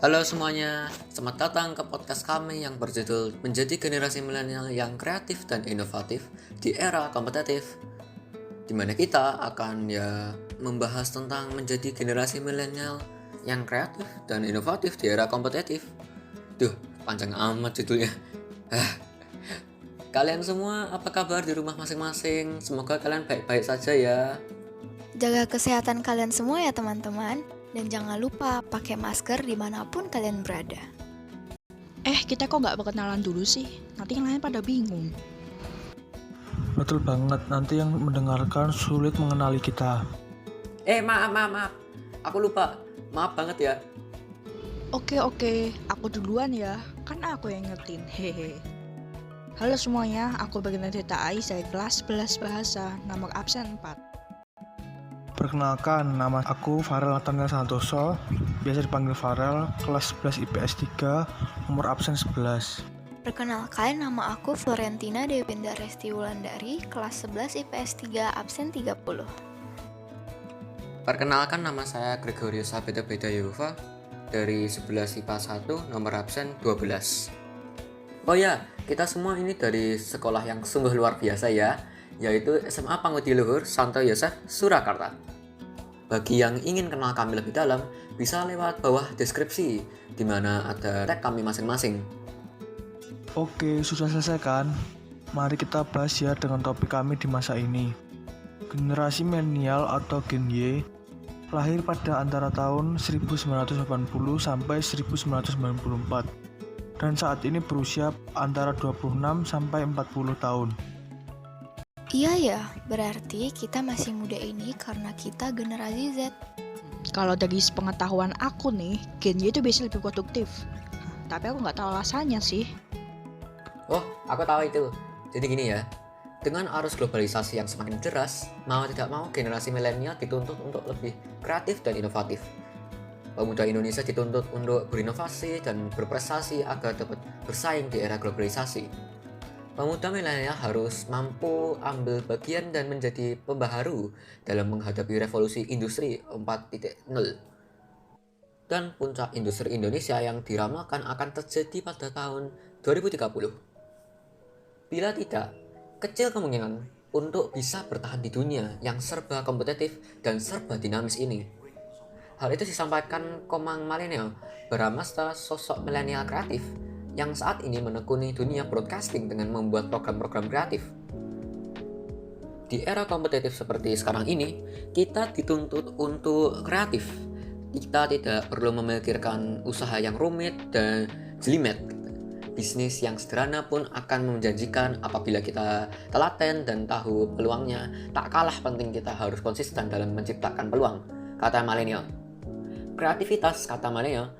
Halo semuanya, selamat datang ke podcast kami yang berjudul Menjadi Generasi Milenial yang Kreatif dan Inovatif di Era Kompetitif, di mana kita akan membahas tentang menjadi generasi milenial yang kreatif dan inovatif di era kompetitif. Duh, panjang amat judulnya. Kalian semua apa kabar di rumah masing-masing? Semoga kalian baik-baik saja ya. Jaga kesehatan kalian semua ya teman-teman. Dan jangan lupa pakai masker dimanapun kalian berada. Kita kok nggak berkenalan dulu sih? Nanti yang lain pada bingung. Betul banget, nanti yang mendengarkan sulit mengenali kita. Maaf. Aku lupa. Maaf banget ya. Oke, aku duluan ya. Kan aku yang ngertiin. Hehe. Halo semuanya, aku Bernadetta Ais dari kelas 11 Bahasa, nomor absen 4. Perkenalkan, nama aku Farel Nathaniel Santoso, biasa dipanggil Farel, kelas 11 IPS 3, nomor absen 11. Perkenalkan, nama aku Florentina Dewinda Resti Wulandari, kelas 11 IPS 3, absen 30. Perkenalkan, nama saya Gregorius Sabeda Beda Yehova dari 11 IPA 1, nomor absen 12. Oh ya, kita semua ini dari sekolah yang sungguh luar biasa ya, yaitu SMA Pangudi Luhur Santo Yosef Surakarta. Bagi yang ingin kenal kami lebih dalam, bisa lewat bawah deskripsi, di mana ada tag kami masing-masing. Oke, sudah selesai kan? Mari kita bahas ya dengan topik kami di masa ini. Generasi milenial atau Gen Y lahir pada antara tahun 1980 sampai 1994 dan saat ini berusia antara 26 sampai 40 tahun. Iya ya, berarti kita masih muda ini karena kita generasi Z. Kalau dari pengetahuan aku nih, Gen Y itu biasanya lebih produktif. Tapi aku nggak tahu alasannya sih. Oh, aku tahu itu. Jadi gini ya, dengan arus globalisasi yang semakin deras, mau tidak mau generasi milenial dituntut untuk lebih kreatif dan inovatif. Pemuda Indonesia dituntut untuk berinovasi dan berprestasi agar dapat bersaing di era globalisasi. Pemuda milenial harus mampu ambil bagian dan menjadi pembaharu dalam menghadapi revolusi industri 4.0. Dan puncak industri Indonesia yang diramalkan akan terjadi pada tahun 2030. Bila tidak, kecil kemungkinan untuk bisa bertahan di dunia yang serba kompetitif dan serba dinamis ini. Hal itu disampaikan Komang Milenial Bramasta, sosok milenial kreatif yang saat ini menekuni dunia broadcasting dengan membuat program-program kreatif. Di era kompetitif seperti sekarang ini, kita dituntut untuk kreatif. Kita tidak perlu memikirkan usaha yang rumit dan jelimet. Bisnis yang sederhana pun akan menjanjikan apabila kita telaten dan tahu peluangnya. Tak kalah penting kita harus konsisten dalam menciptakan peluang, kata milenial. Kreativitas, kata milenial,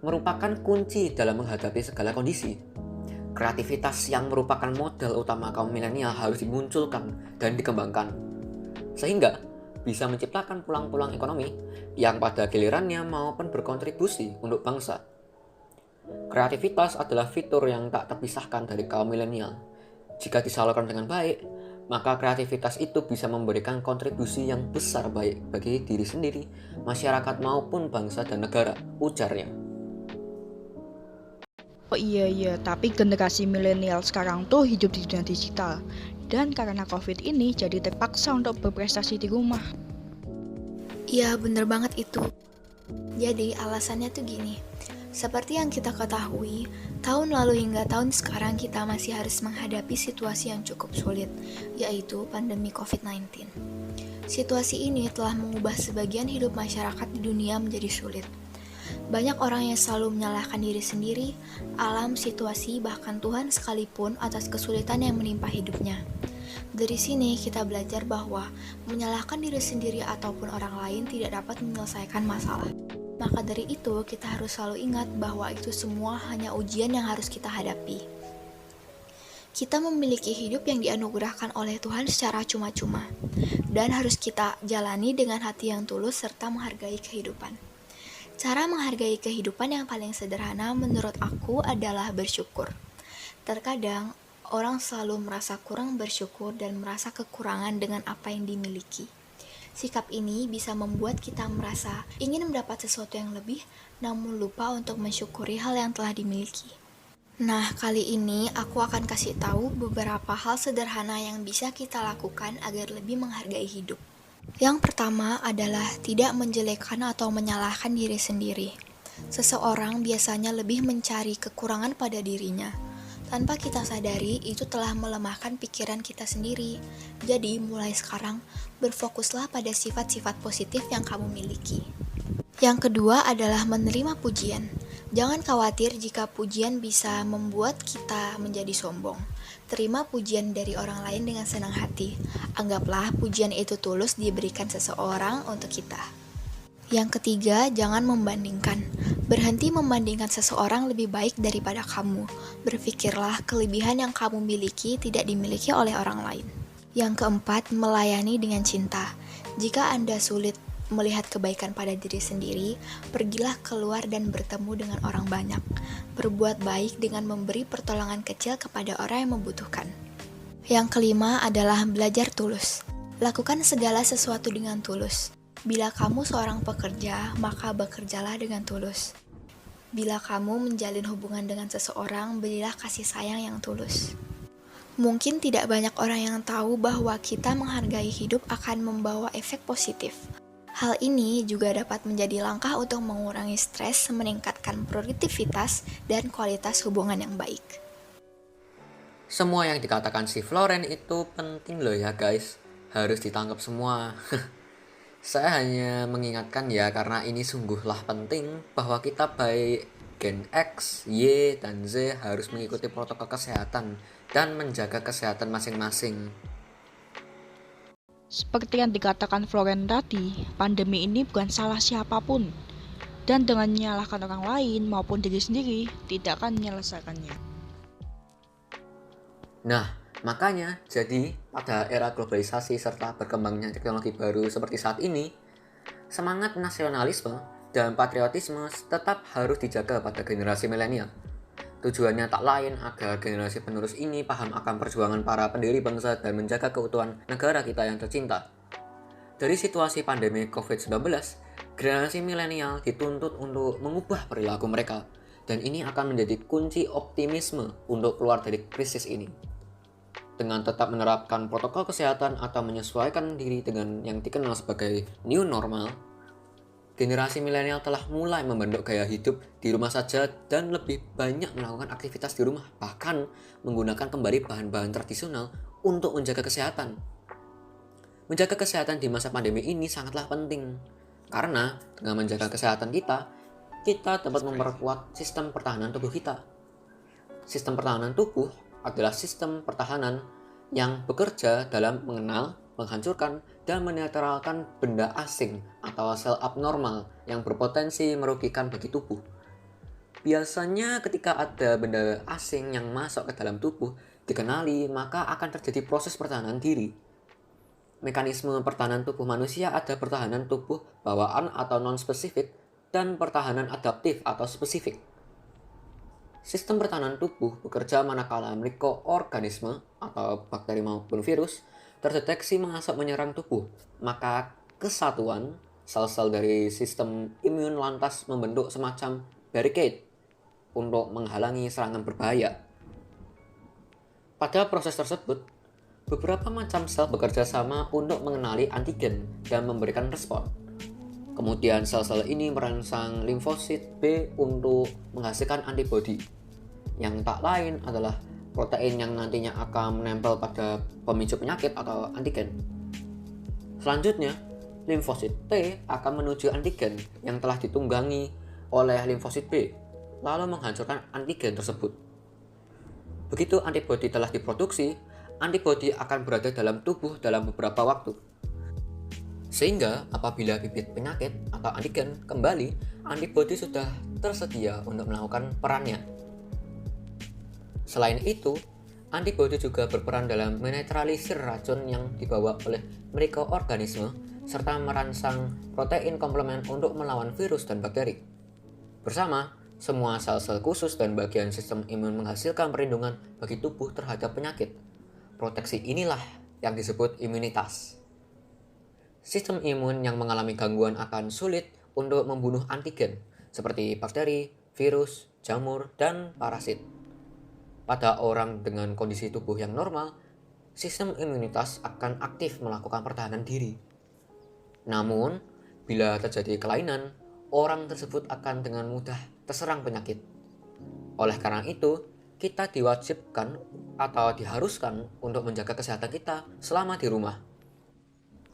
merupakan kunci dalam menghadapi segala kondisi. Kreativitas yang merupakan modal utama kaum milenial harus dimunculkan dan dikembangkan, sehingga bisa menciptakan peluang-peluang ekonomi yang pada gilirannya maupun berkontribusi untuk bangsa. Kreativitas adalah fitur yang tak terpisahkan dari kaum milenial. Jika disalurkan dengan baik, maka kreativitas itu bisa memberikan kontribusi yang besar baik bagi diri sendiri, masyarakat maupun bangsa dan negara, ujarnya. Oh iya, tapi generasi milenial sekarang tuh hidup di dunia digital. Dan karena COVID ini jadi terpaksa untuk berprestasi di rumah. Iya, bener banget itu. Jadi alasannya tuh gini. Seperti yang kita ketahui, tahun lalu hingga tahun sekarang kita masih harus menghadapi situasi yang cukup sulit, yaitu pandemi COVID-19. Situasi ini telah mengubah sebagian hidup masyarakat di dunia menjadi sulit. Banyak orang yang selalu menyalahkan diri sendiri, alam, situasi, bahkan Tuhan sekalipun atas kesulitan yang menimpa hidupnya. Dari sini kita belajar bahwa menyalahkan diri sendiri ataupun orang lain tidak dapat menyelesaikan masalah. Maka dari itu kita harus selalu ingat bahwa itu semua hanya ujian yang harus kita hadapi. Kita memiliki hidup yang dianugerahkan oleh Tuhan secara cuma-cuma, dan harus kita jalani dengan hati yang tulus serta menghargai kehidupan. Cara menghargai kehidupan yang paling sederhana menurut aku adalah bersyukur. Terkadang, orang selalu merasa kurang bersyukur dan merasa kekurangan dengan apa yang dimiliki. Sikap ini bisa membuat kita merasa ingin mendapat sesuatu yang lebih, namun lupa untuk mensyukuri hal yang telah dimiliki. Nah, kali ini aku akan kasih tahu beberapa hal sederhana yang bisa kita lakukan agar lebih menghargai hidup. Yang pertama adalah tidak menjelekkan atau menyalahkan diri sendiri. Seseorang biasanya lebih mencari kekurangan pada dirinya. Tanpa kita sadari, itu telah melemahkan pikiran kita sendiri. Jadi, mulai sekarang, berfokuslah pada sifat-sifat positif yang kamu miliki. Yang kedua adalah menerima pujian. Jangan khawatir jika pujian bisa membuat kita menjadi sombong. Terima pujian dari orang lain dengan senang hati. Anggaplah pujian itu tulus diberikan seseorang untuk kita. Yang ketiga, jangan membandingkan. Berhenti membandingkan seseorang lebih baik daripada kamu. Berpikirlah kelebihan yang kamu miliki tidak dimiliki oleh orang lain. Yang keempat, melayani dengan cinta. Jika Anda sulit melihat kebaikan pada diri sendiri, pergilah keluar dan bertemu dengan orang banyak. Berbuat baik dengan memberi pertolongan kecil kepada orang yang membutuhkan. Yang kelima adalah belajar tulus. Lakukan segala sesuatu dengan tulus. Bila kamu seorang pekerja, maka bekerjalah dengan tulus. Bila kamu menjalin hubungan dengan seseorang, berilah kasih sayang yang tulus. Mungkin tidak banyak orang yang tahu bahwa kita menghargai hidup akan membawa efek positif. Hal ini juga dapat menjadi langkah untuk mengurangi stres, meningkatkan produktivitas, dan kualitas hubungan yang baik. Semua yang dikatakan si Floren itu penting loh ya guys. Harus ditangkap semua. Saya hanya mengingatkan ya karena ini sungguhlah penting bahwa kita baik Gen X, Y, dan Z harus mengikuti protokol kesehatan dan menjaga kesehatan masing-masing. Seperti yang dikatakan Floren tadi, pandemi ini bukan salah siapapun. Dan dengan menyalahkan orang lain maupun diri sendiri, tidak akan menyelesaikannya. Nah, makanya jadi pada era globalisasi serta berkembangnya teknologi baru seperti saat ini, semangat nasionalisme dan patriotisme tetap harus dijaga pada generasi milenial. Tujuannya tak lain agar generasi penerus ini paham akan perjuangan para pendiri bangsa dan menjaga keutuhan negara kita yang tercinta. Dari situasi pandemi COVID-19, generasi milenial dituntut untuk mengubah perilaku mereka, dan ini akan menjadi kunci optimisme untuk keluar dari krisis ini. Dengan tetap menerapkan protokol kesehatan atau menyesuaikan diri dengan yang dikenal sebagai new normal, generasi milenial telah mulai membentuk gaya hidup di rumah saja dan lebih banyak melakukan aktivitas di rumah, bahkan menggunakan kembali bahan-bahan tradisional untuk menjaga kesehatan. Menjaga kesehatan di masa pandemi ini sangatlah penting, karena dengan menjaga kesehatan kita dapat memperkuat sistem pertahanan tubuh kita. Sistem pertahanan tubuh adalah sistem pertahanan yang bekerja dalam mengenal, menghancurkan, dan menetralkan benda asing atau sel abnormal yang berpotensi merugikan bagi tubuh. Biasanya ketika ada benda asing yang masuk ke dalam tubuh dikenali, maka akan terjadi proses pertahanan diri. Mekanisme pertahanan tubuh manusia ada pertahanan tubuh bawaan atau non-spesifik dan pertahanan adaptif atau spesifik. Sistem pertahanan tubuh bekerja manakala mikroorganisme atau bakteri maupun virus terdeteksi masuk menyerang tubuh, maka kesatuan sel-sel dari sistem imun lantas membentuk semacam barricade untuk menghalangi serangan berbahaya. Pada proses tersebut, beberapa macam sel bekerja sama untuk mengenali antigen dan memberikan respon. Kemudian sel-sel ini merangsang limfosit B untuk menghasilkan antibodi, yang tak lain adalah protein yang nantinya akan menempel pada pemicu penyakit atau antigen. Selanjutnya, limfosit T akan menuju antigen yang telah ditunggangi oleh limfosit B, lalu menghancurkan antigen tersebut. Begitu antibodi telah diproduksi, antibodi akan berada dalam tubuh dalam beberapa waktu. Sehingga apabila bibit penyakit atau antigen kembali, antibodi sudah tersedia untuk melakukan perannya. Selain itu, antibodi juga berperan dalam menetralisir racun yang dibawa oleh mikroorganisme serta merangsang protein komplement untuk melawan virus dan bakteri. Bersama, semua sel-sel khusus dan bagian sistem imun menghasilkan perlindungan bagi tubuh terhadap penyakit. Proteksi inilah yang disebut imunitas. Sistem imun yang mengalami gangguan akan sulit untuk membunuh antigen seperti bakteri, virus, jamur, dan parasit. Pada orang dengan kondisi tubuh yang normal, sistem imunitas akan aktif melakukan pertahanan diri. Namun, bila terjadi kelainan, orang tersebut akan dengan mudah terserang penyakit. Oleh karena itu, kita diwajibkan atau diharuskan untuk menjaga kesehatan kita selama di rumah.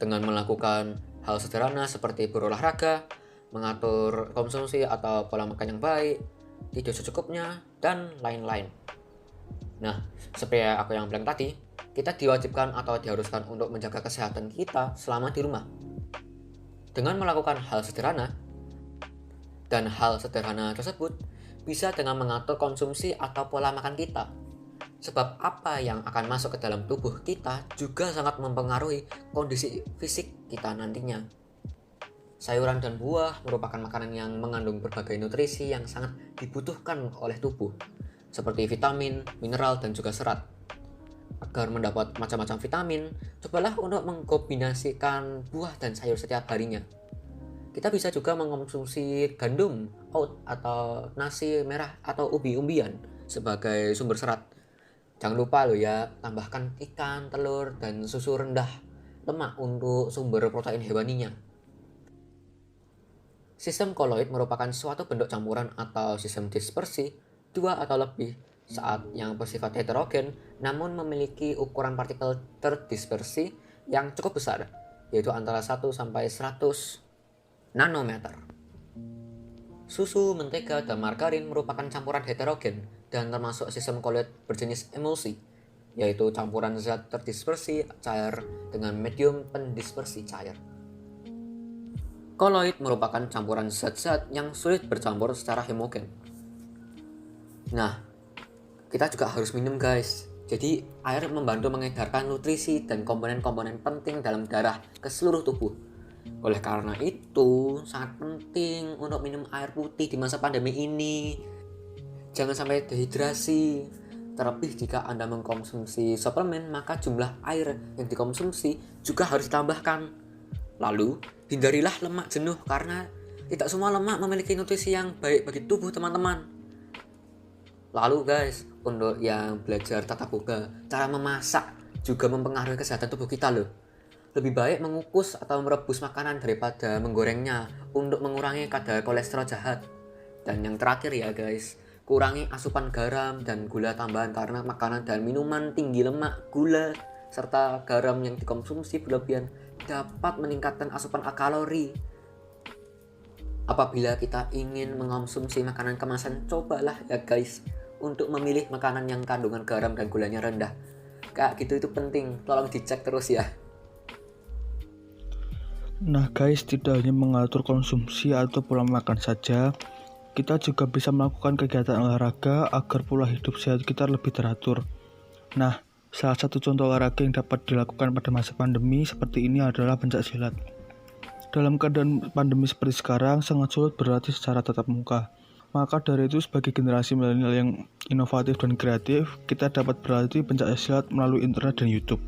Dengan melakukan hal sederhana seperti berolahraga, mengatur konsumsi atau pola makan yang baik, tidur secukupnya, dan lain-lain. Nah, seperti aku yang bilang tadi, kita diwajibkan atau diharuskan untuk menjaga kesehatan kita selama di rumah. Dengan melakukan hal sederhana, dan hal sederhana tersebut bisa dengan mengatur konsumsi atau pola makan kita. Sebab apa yang akan masuk ke dalam tubuh kita juga sangat mempengaruhi kondisi fisik kita nantinya. Sayuran dan buah merupakan makanan yang mengandung berbagai nutrisi yang sangat dibutuhkan oleh tubuh, seperti vitamin, mineral, dan juga serat. Agar mendapat macam-macam vitamin, cobalah untuk mengkombinasikan buah dan sayur setiap harinya. Kita bisa juga mengkonsumsi gandum, oat, atau nasi merah atau ubi-umbian sebagai sumber serat. Jangan lupa loh ya, tambahkan ikan, telur, dan susu rendah lemak untuk sumber protein hewaninya. Sistem koloid merupakan suatu bentuk campuran atau sistem dispersi dua atau lebih saat yang bersifat heterogen namun memiliki ukuran partikel terdispersi yang cukup besar, yaitu antara 1 sampai 100 nanometer. Susu, mentega, dan margarin merupakan campuran heterogen dan termasuk sistem koloid berjenis emulsi, yaitu campuran zat terdispersi cair dengan medium pendispersi cair. Koloid merupakan campuran zat-zat yang sulit bercampur secara homogen. Nah, kita juga harus minum guys. Jadi air membantu mengedarkan nutrisi dan komponen-komponen penting dalam darah ke seluruh tubuh. Oleh karena itu, sangat penting untuk minum air putih di masa pandemi ini. Jangan sampai dehidrasi. Terlebih jika Anda mengkonsumsi suplemen, maka jumlah air yang dikonsumsi juga harus ditambahkan. Lalu, hindarilah lemak jenuh karena tidak semua lemak memiliki nutrisi yang baik bagi tubuh teman-teman. Lalu guys, untuk yang belajar tata boga, cara memasak juga mempengaruhi kesehatan tubuh kita loh. Lebih baik mengukus atau merebus makanan daripada menggorengnya untuk mengurangi kadar kolesterol jahat. Dan yang terakhir ya guys, kurangi asupan garam dan gula tambahan karena makanan dan minuman tinggi lemak, gula, serta garam yang dikonsumsi berlebihan dapat meningkatkan asupan kalori. Apabila kita ingin mengonsumsi makanan kemasan, cobalah ya guys untuk memilih makanan yang kandungan garam dan gulanya rendah. Kayak gitu itu penting, tolong dicek terus ya. Nah guys, tidak hanya mengatur konsumsi atau pola makan saja, kita juga bisa melakukan kegiatan olahraga agar pola hidup sehat kita lebih teratur. Nah, salah satu contoh olahraga yang dapat dilakukan pada masa pandemi seperti ini adalah pencak silat. Dalam keadaan pandemi seperti sekarang, sangat sulit berlatih secara tatap muka. Maka dari itu, sebagai generasi milenial yang inovatif dan kreatif, kita dapat berlatih pencak silat melalui internet dan YouTube.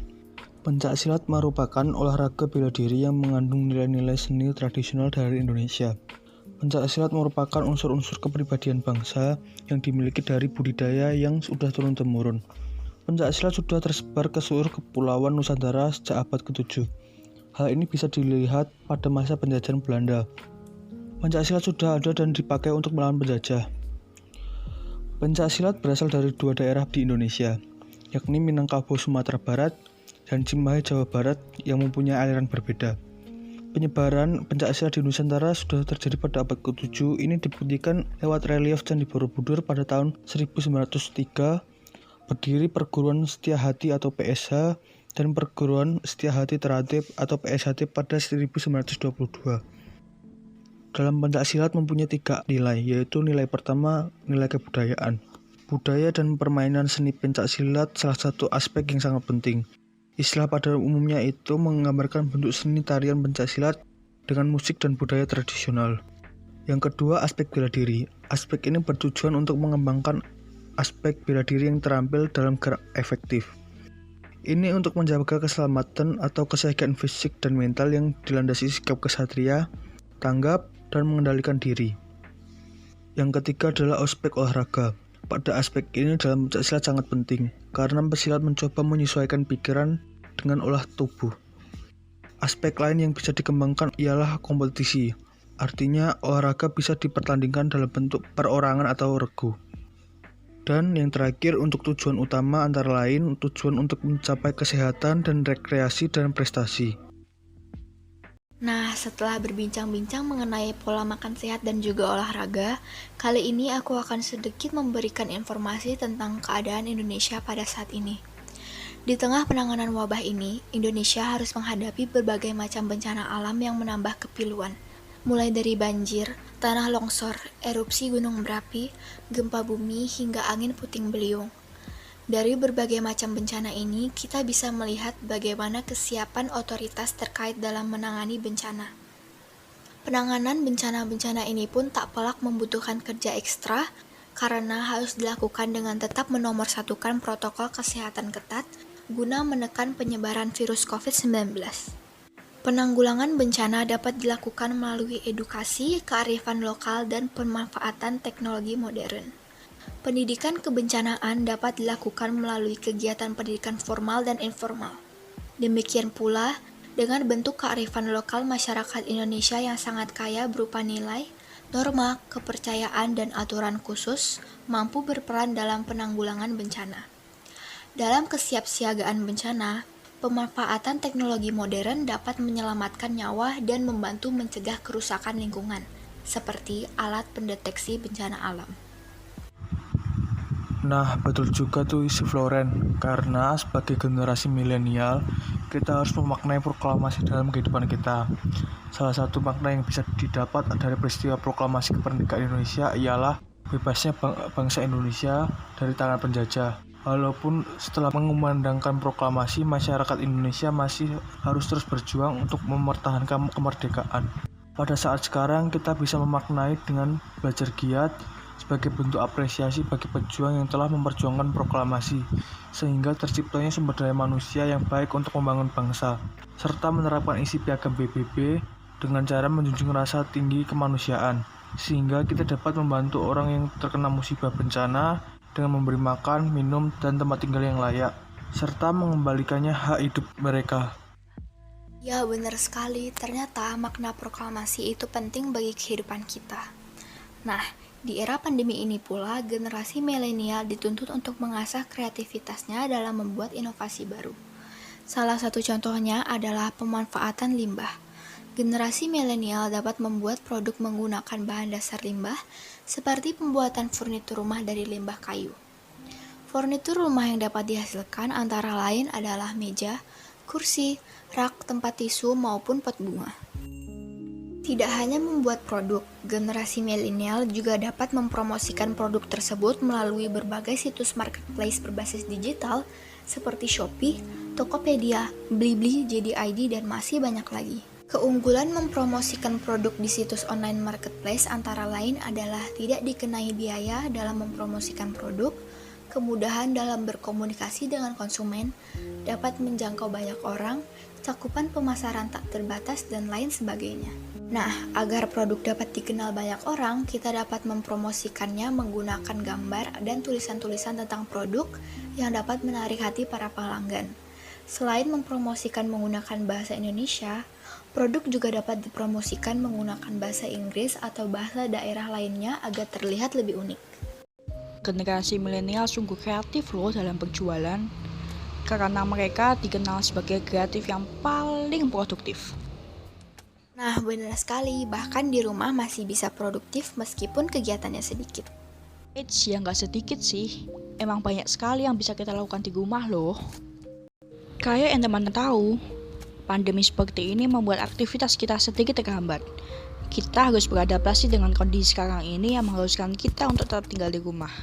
Pencak silat merupakan olahraga bela diri yang mengandung nilai-nilai seni tradisional dari Indonesia. Pencak silat merupakan unsur-unsur kepribadian bangsa yang dimiliki dari budidaya yang sudah turun-temurun. Pencak silat sudah tersebar ke seluruh kepulauan Nusantara sejak abad ke-7. Hal ini bisa dilihat pada masa penjajahan Belanda. Pencak silat sudah ada dan dipakai untuk melawan penjajah. Pencak silat berasal dari dua daerah di Indonesia, yakni Minangkabau Sumatera Barat dan Cimahi Jawa Barat yang mempunyai aliran berbeda. Penyebaran pencak silat di Nusantara sudah terjadi pada abad ke-7. Ini dibuktikan lewat relief Candi Borobudur pada tahun 1903, berdiri Perguruan Setiahati atau PSH dan Perguruan Setiahati Teratai atau PSHT pada 1922. Dalam pencak silat mempunyai 3 nilai, yaitu nilai pertama, nilai kebudayaan. Budaya dan permainan seni pencak silat salah satu aspek yang sangat penting. Istilah pada umumnya itu menggambarkan bentuk seni tarian pencak silat dengan musik dan budaya tradisional. Yang kedua, aspek bela diri. Aspek ini bertujuan untuk mengembangkan aspek bela diri yang terampil dalam gerak efektif. Ini untuk menjaga keselamatan atau kesehatan fisik dan mental yang dilandasi sikap kesatria, tanggap, dan mengendalikan diri. Yang ketiga adalah aspek olahraga. Pada aspek ini dalam pencaksilat sangat penting, karena pesilat mencoba menyesuaikan pikiran dengan olah tubuh. Aspek lain yang bisa dikembangkan ialah kompetisi. Artinya olahraga bisa dipertandingkan dalam bentuk perorangan atau regu. Dan yang terakhir untuk tujuan utama antara lain tujuan untuk mencapai kesehatan dan rekreasi dan prestasi. Nah, setelah berbincang-bincang mengenai pola makan sehat dan juga olahraga, kali ini aku akan sedikit memberikan informasi tentang keadaan Indonesia pada saat ini. Di tengah penanganan wabah ini, Indonesia harus menghadapi berbagai macam bencana alam yang menambah kepiluan. Mulai dari banjir, tanah longsor, erupsi gunung berapi, gempa bumi, hingga angin puting beliung. Dari berbagai macam bencana ini, kita bisa melihat bagaimana kesiapan otoritas terkait dalam menangani bencana. Penanganan bencana-bencana ini pun tak pelak membutuhkan kerja ekstra, karena harus dilakukan dengan tetap menomorsatukan protokol kesehatan ketat, guna menekan penyebaran virus COVID-19. Penanggulangan bencana dapat dilakukan melalui edukasi, kearifan lokal, dan pemanfaatan teknologi modern. Pendidikan kebencanaan dapat dilakukan melalui kegiatan pendidikan formal dan informal. Demikian pula, dengan bentuk kearifan lokal masyarakat Indonesia yang sangat kaya berupa nilai, norma, kepercayaan, dan aturan khusus, mampu berperan dalam penanggulangan bencana. Dalam kesiapsiagaan bencana, pemanfaatan teknologi modern dapat menyelamatkan nyawa dan membantu mencegah kerusakan lingkungan, seperti alat pendeteksi bencana alam. Nah, betul juga tuh isi Floren, karena sebagai generasi milenial, kita harus memaknai proklamasi dalam kehidupan kita. Salah satu makna yang bisa didapat dari peristiwa proklamasi kemerdekaan Indonesia ialah bebasnya bangsa Indonesia dari tangan penjajah. Walaupun setelah mengumandangkan proklamasi, masyarakat Indonesia masih harus terus berjuang untuk mempertahankan kemerdekaan. Pada saat sekarang, kita bisa memaknai dengan belajar giat sebagai bentuk apresiasi bagi pejuang yang telah memperjuangkan proklamasi, sehingga terciptanya sumber daya manusia yang baik untuk membangun bangsa, serta menerapkan isi piagam PBB dengan cara menjunjung rasa tinggi kemanusiaan, sehingga kita dapat membantu orang yang terkena musibah bencana dengan memberi makan, minum, dan tempat tinggal yang layak, serta mengembalikannya hak hidup mereka. Ya, benar sekali. Ternyata makna proklamasi itu penting bagi kehidupan kita. Nah, di era pandemi ini pula, generasi milenial dituntut untuk mengasah kreativitasnya dalam membuat inovasi baru. Salah satu contohnya adalah pemanfaatan limbah. Generasi milenial dapat membuat produk menggunakan bahan dasar limbah, seperti pembuatan furnitur rumah dari limbah kayu. Furnitur rumah yang dapat dihasilkan antara lain adalah meja, kursi, rak tempat tisu, maupun pot bunga. Tidak hanya membuat produk, generasi milenial juga dapat mempromosikan produk tersebut melalui berbagai situs marketplace berbasis digital seperti Shopee, Tokopedia, Blibli, JD.id, dan masih banyak lagi. Keunggulan mempromosikan produk di situs online marketplace antara lain adalah tidak dikenai biaya dalam mempromosikan produk, kemudahan dalam berkomunikasi dengan konsumen, dapat menjangkau banyak orang, cakupan pemasaran tak terbatas, dan lain sebagainya. Nah, agar produk dapat dikenal banyak orang, kita dapat mempromosikannya menggunakan gambar dan tulisan-tulisan tentang produk yang dapat menarik hati para pelanggan. Selain mempromosikan menggunakan bahasa Indonesia, produk juga dapat dipromosikan menggunakan bahasa Inggris atau bahasa daerah lainnya agar terlihat lebih unik. Generasi milenial sungguh kreatif loh dalam berjualan, karena mereka dikenal sebagai kreatif yang paling produktif. Nah, benar sekali, bahkan di rumah masih bisa produktif meskipun kegiatannya sedikit. Ya nggak sedikit sih, emang banyak sekali yang bisa kita lakukan di rumah loh. Kayak yang teman-teman tahu, pandemi seperti ini membuat aktivitas kita sedikit terhambat. Kita harus beradaptasi dengan kondisi sekarang ini yang mengharuskan kita untuk tetap tinggal di rumah.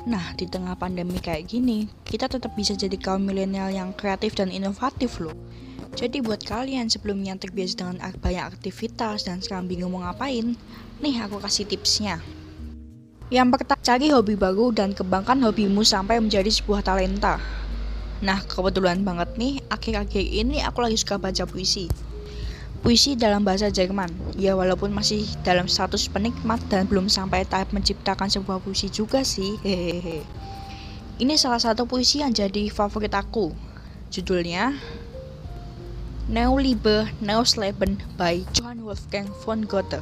Nah, di tengah pandemi kayak gini, kita tetap bisa jadi kaum milenial yang kreatif dan inovatif loh. Jadi buat kalian sebelumnya terbiasa dengan banyak aktivitas dan sekarang bingung mau ngapain, nih aku kasih tipsnya. Yang pertama, cari hobi baru dan kembangkan hobimu sampai menjadi sebuah talenta. Nah, kebetulan banget nih, akhir-akhir ini aku lagi suka baca puisi. Puisi dalam bahasa Jerman. Ya, walaupun masih dalam status penikmat dan belum sampai tahap menciptakan sebuah puisi juga sih. Hehehe. Ini salah satu puisi yang jadi favorit aku. Judulnya Neue Liebe, Neues Leben by Johann Wolfgang von Goethe.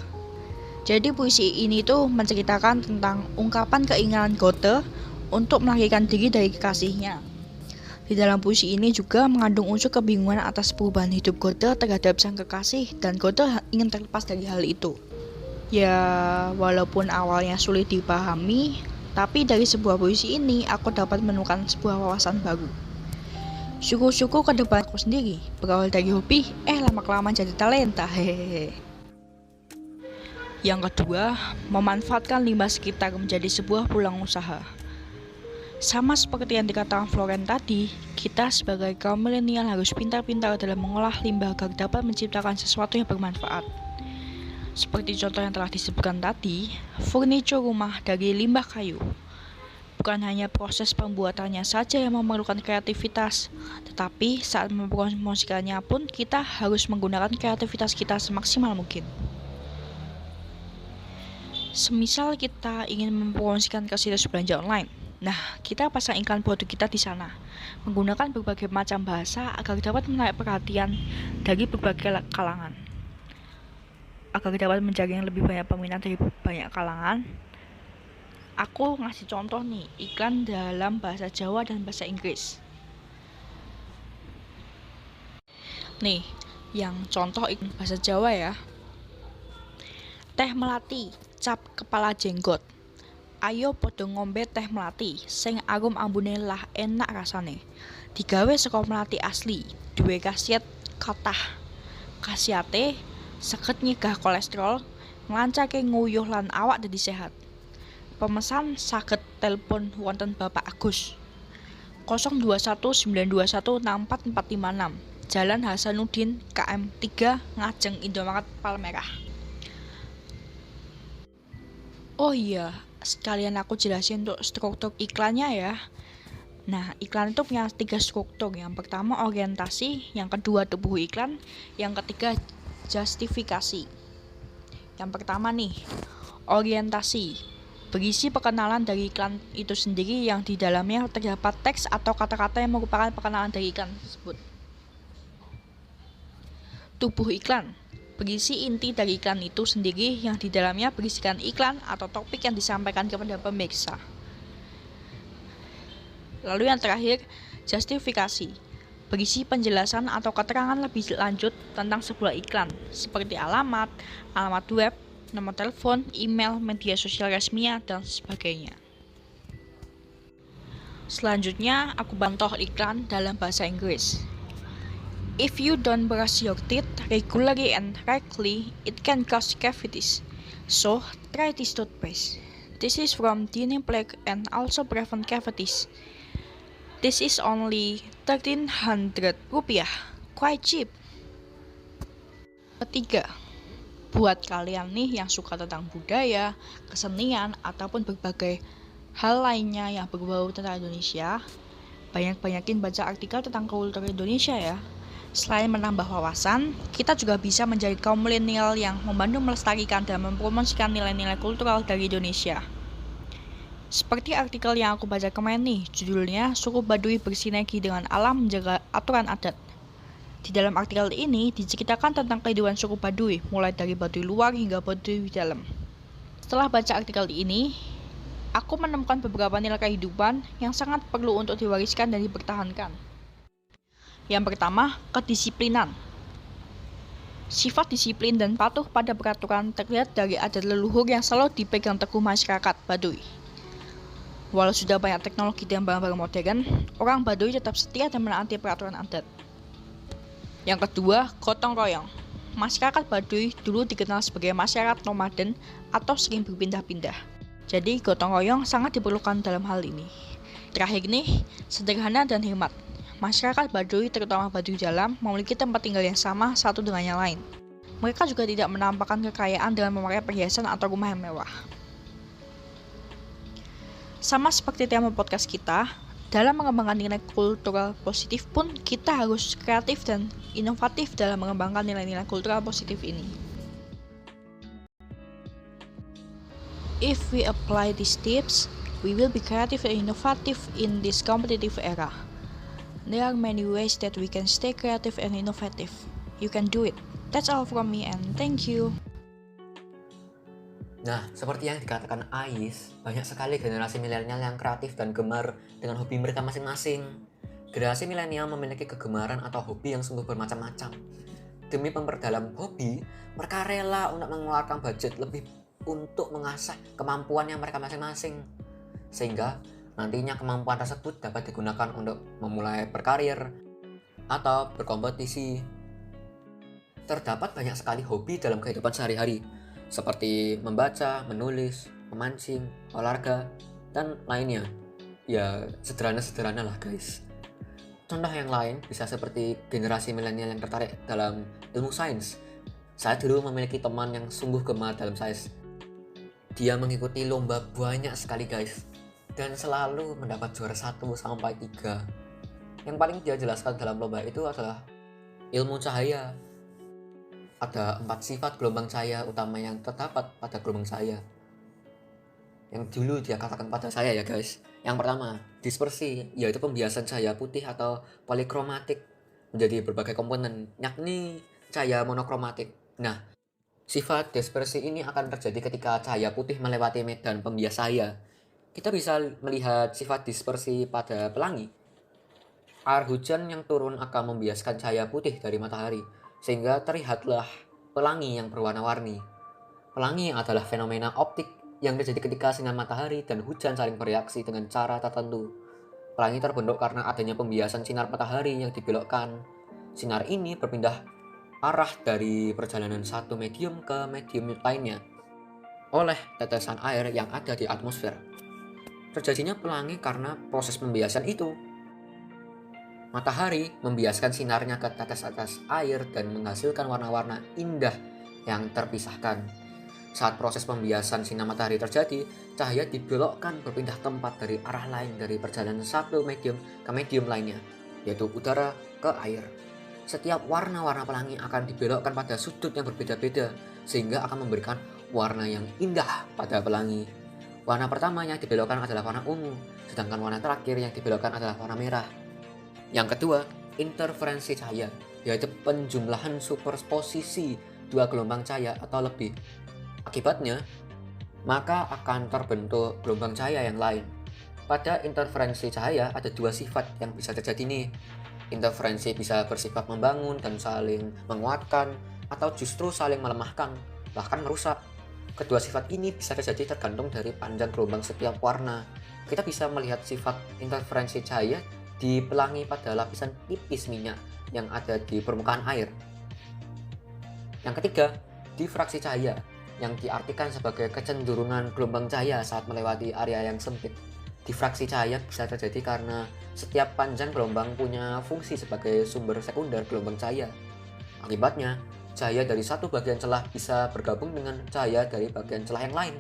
Jadi puisi ini tuh menceritakan tentang ungkapan keinginan Goethe untuk melarikan diri dari kekasihnya. Di dalam puisi ini juga mengandung unsur kebingungan atas perubahan hidup Goethe terhadap sang kekasih dan Goethe ingin terlepas dari hal itu. Ya, walaupun awalnya sulit dipahami, tapi dari sebuah puisi ini aku dapat menemukan sebuah wawasan baru. Syukur-syukur ke depan aku sendiri, berawal dari hobi, lama-kelamaan jadi talenta, hehehe. Yang kedua, memanfaatkan limbah sekitar menjadi sebuah peluang usaha. Sama seperti yang dikatakan Floren tadi, kita sebagai kaum milenial harus pintar-pintar dalam mengolah limbah agar dapat menciptakan sesuatu yang bermanfaat. Seperti contoh yang telah disebutkan tadi, furniture rumah dari limbah kayu. Bukan hanya proses pembuatannya saja yang memerlukan kreativitas, tetapi saat mempromosikannya pun kita harus menggunakan kreativitas kita semaksimal mungkin. Semisal kita ingin mempromosikan ke situs belanja online, nah, kita pasang iklan produk kita di sana, menggunakan berbagai macam bahasa agar dapat menarik perhatian dari berbagai kalangan. Agar dapat menjaring lebih banyak peminat dari banyak kalangan, aku ngasih contoh nih, iklan dalam bahasa Jawa dan bahasa Inggris. Nih, yang contoh iklan bahasa Jawa ya. Teh melati, cap kepala jenggot. Ayo podo ngombe teh melati, sing arum ambune lah enak rasane. Digawe saka melati asli, duwe khasiat kathah. Khasiate saged nyegah kolesterol, nglancake nguyuh lan awak dadi sehat. Pemesan saged telepon wonten Bapak Agus 0219216456, Jalan Hasanuddin KM 3 Ngajeng Indomaret Palmerah. Oh iya, sekalian aku jelasin untuk struktur iklannya ya. Nah, iklan itu punya 3 struktur. Yang pertama orientasi, yang kedua tubuh iklan, yang ketiga justifikasi. Yang pertama nih, orientasi. Berisi perkenalan dari iklan itu sendiri yang di dalamnya terdapat teks atau kata-kata yang merupakan perkenalan dari iklan tersebut. Tubuh iklan. Berisi inti dari iklan itu sendiri yang di dalamnya berisikan iklan atau topik yang disampaikan kepada pemirsa. Lalu yang terakhir, justifikasi. Berisi penjelasan atau keterangan lebih lanjut tentang sebuah iklan, seperti alamat web, nomor telepon, email, media sosial resminya, dan sebagainya. Selanjutnya, aku contoh iklan dalam bahasa Inggris. If you don't brush your teeth regularly and correctly, it can cause cavities. So, try this toothpaste. This is from Diniplek and also prevent cavities. This is only 1,300 rupiah. Quite cheap. Ketiga, buat kalian nih yang suka tentang budaya, kesenian, ataupun berbagai hal lainnya yang berbau tentang Indonesia, banyak-banyakin baca artikel tentang kultur Indonesia ya. Selain menambah wawasan, kita juga bisa menjadi kaum milenial yang membantu melestarikan dan mempromosikan nilai-nilai kultural dari Indonesia. Seperti artikel yang aku baca kemarin nih, judulnya Suku Baduy Bersinergi dengan Alam Menjaga Aturan Adat. Di dalam artikel ini diceritakan tentang kehidupan suku Baduy, mulai dari Baduy luar hingga Baduy dalam. Setelah baca artikel ini, aku menemukan beberapa nilai kehidupan yang sangat perlu untuk diwariskan dan dipertahankan. Yang pertama, kedisiplinan. Sifat disiplin dan patuh pada peraturan terlihat dari adat leluhur yang selalu dipegang teguh masyarakat Baduy. Walau sudah banyak teknologi dan barang-barang modern, orang Baduy tetap setia dan menaati peraturan adat. Yang kedua, gotong royong. Masyarakat Baduy dulu dikenal sebagai masyarakat nomaden atau sering berpindah-pindah. Jadi gotong royong sangat diperlukan dalam hal ini. Terakhir nih, sederhana dan hemat. Masyarakat Baduy, terutama Baduy dalam, memiliki tempat tinggal yang sama satu dengan yang lain. Mereka juga tidak menampakkan kekayaan dengan memakai perhiasan atau rumah yang mewah. Sama seperti tema podcast kita, Dalam mengembangkan nilai kultural positif pun, kita harus kreatif dan inovatif dalam mengembangkan nilai-nilai kultural positif ini. If we apply these tips, we will be creative and innovative in this competitive era. There are many ways that we can stay creative and innovative. You can do it. That's all from me and thank you. Nah, seperti yang dikatakan Ais, banyak sekali generasi milenial yang kreatif dan gemar dengan hobi mereka masing-masing. Generasi milenial memiliki kegemaran atau hobi yang sungguh bermacam-macam. Demi memperdalam hobi, mereka rela untuk mengeluarkan budget lebih untuk mengasah kemampuannya mereka masing-masing. Sehingga nantinya kemampuan tersebut dapat digunakan untuk memulai berkarir atau berkompetisi. Terdapat banyak sekali hobi dalam kehidupan sehari-hari, seperti membaca, menulis, memancing, olahraga, dan lainnya. Ya, sederhana-sederhana lah guys. Contoh yang lain bisa seperti generasi milenial yang tertarik dalam ilmu sains. Saya dulu memiliki teman yang sungguh gemar dalam sains. Dia mengikuti lomba banyak sekali guys, dan selalu mendapat juara 1 sampai 3. Yang paling dia jelaskan dalam lomba itu adalah ilmu cahaya. Ada 4 sifat gelombang cahaya utama yang terdapat pada gelombang cahaya. Yang dulu dia katakan pada saya ya guys. Yang pertama, dispersi, yaitu pembiasan cahaya putih atau polikromatik menjadi berbagai komponen, yakni cahaya monokromatik. Nah, sifat dispersi ini akan terjadi ketika cahaya putih melewati medan pembias cahaya. Kita bisa melihat sifat dispersi pada pelangi. Air hujan yang turun akan membiaskan cahaya putih dari matahari, sehingga terlihatlah pelangi yang berwarna-warni. Pelangi adalah fenomena optik yang terjadi ketika sinar matahari dan hujan saling bereaksi dengan cara tertentu. Pelangi terbentuk karena adanya pembiasan sinar matahari yang dibelokkan. Sinar ini berpindah arah dari perjalanan satu medium ke medium lainnya oleh tetesan air yang ada di atmosfer. Terjadinya pelangi karena proses pembiasan itu. Matahari membiaskan sinarnya ke tetes atas air dan menghasilkan warna-warna indah yang terpisahkan. Saat proses pembiasan sinar matahari terjadi, cahaya dibelokkan berpindah tempat dari arah lain dari perjalanan satu medium ke medium lainnya, yaitu udara ke air. Setiap warna-warna pelangi akan dibelokkan pada sudut yang berbeda-beda, sehingga akan memberikan warna yang indah pada pelangi. Warna pertama yang dibelokkan adalah warna ungu, sedangkan warna terakhir yang dibelokkan adalah warna merah. Yang kedua, interferensi cahaya, yaitu penjumlahan superposisi 2 gelombang cahaya atau lebih. Akibatnya, maka akan terbentuk gelombang cahaya yang lain. Pada interferensi cahaya ada 2 sifat yang bisa terjadi nih. Interferensi bisa bersifat membangun dan saling menguatkan, atau justru saling melemahkan, bahkan merusak. Kedua sifat ini bisa terjadi tergantung dari panjang gelombang setiap warna. Kita bisa melihat sifat interferensi cahaya di pelangi pada lapisan tipis minyak yang ada di permukaan air. Yang ketiga, difraksi cahaya, yang diartikan sebagai kecenderungan gelombang cahaya saat melewati area yang sempit. Difraksi cahaya bisa terjadi karena setiap panjang gelombang punya fungsi sebagai sumber sekunder gelombang cahaya. Akibatnya, cahaya dari satu bagian celah bisa bergabung dengan cahaya dari bagian celah yang lain.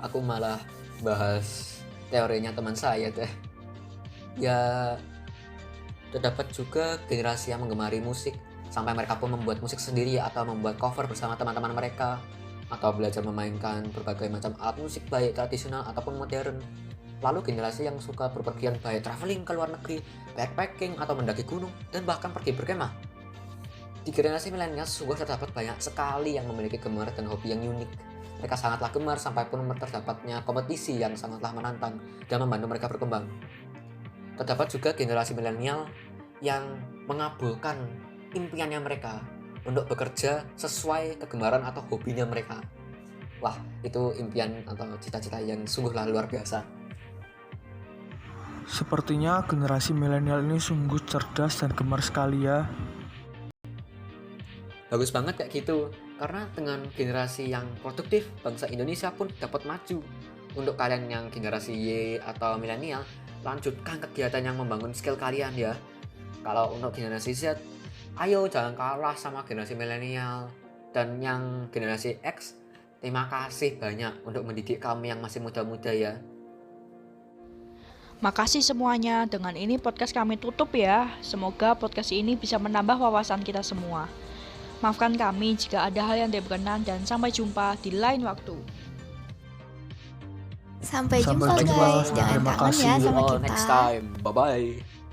Aku malah bahas teorinya teman saya deh. Ya, terdapat juga generasi yang menggemari musik, sampai mereka pun membuat musik sendiri atau membuat cover bersama teman-teman mereka, atau belajar memainkan berbagai macam alat musik baik tradisional ataupun modern. Lalu generasi yang suka berpergian baik traveling ke luar negeri, backpacking atau mendaki gunung, dan bahkan pergi berkemah. Di generasi milenial sungguh terdapat banyak sekali yang memiliki gemar dan hobi yang unik. Mereka sangatlah gemar sampai pun terdapatnya kompetisi yang sangatlah menantang dan membantu mereka berkembang. Terdapat juga generasi milenial yang mengabulkan impiannya mereka untuk bekerja sesuai kegemaran atau hobinya mereka. Wah, itu impian atau cita-cita yang sungguhlah luar biasa. Sepertinya generasi milenial ini sungguh cerdas dan gemar sekali ya. Bagus banget kayak gitu, karena dengan generasi yang produktif, bangsa Indonesia pun dapat maju. Untuk kalian yang generasi Y atau milenial, lanjutkan kegiatan yang membangun skill kalian ya. Kalau untuk generasi Z, ayo jangan kalah sama generasi milenial. Dan yang generasi X, terima kasih banyak untuk mendidik kami yang masih muda-muda ya. Makasih semuanya, dengan ini podcast kami tutup ya. Semoga podcast ini bisa menambah wawasan kita semua. Maafkan kami jika ada hal yang tidak berkenan dan sampai jumpa di lain waktu. Sampai Sampai jumpa jumpa. guys, jangan Terima kangen ya kasih. sama All kita. next time. Bye bye.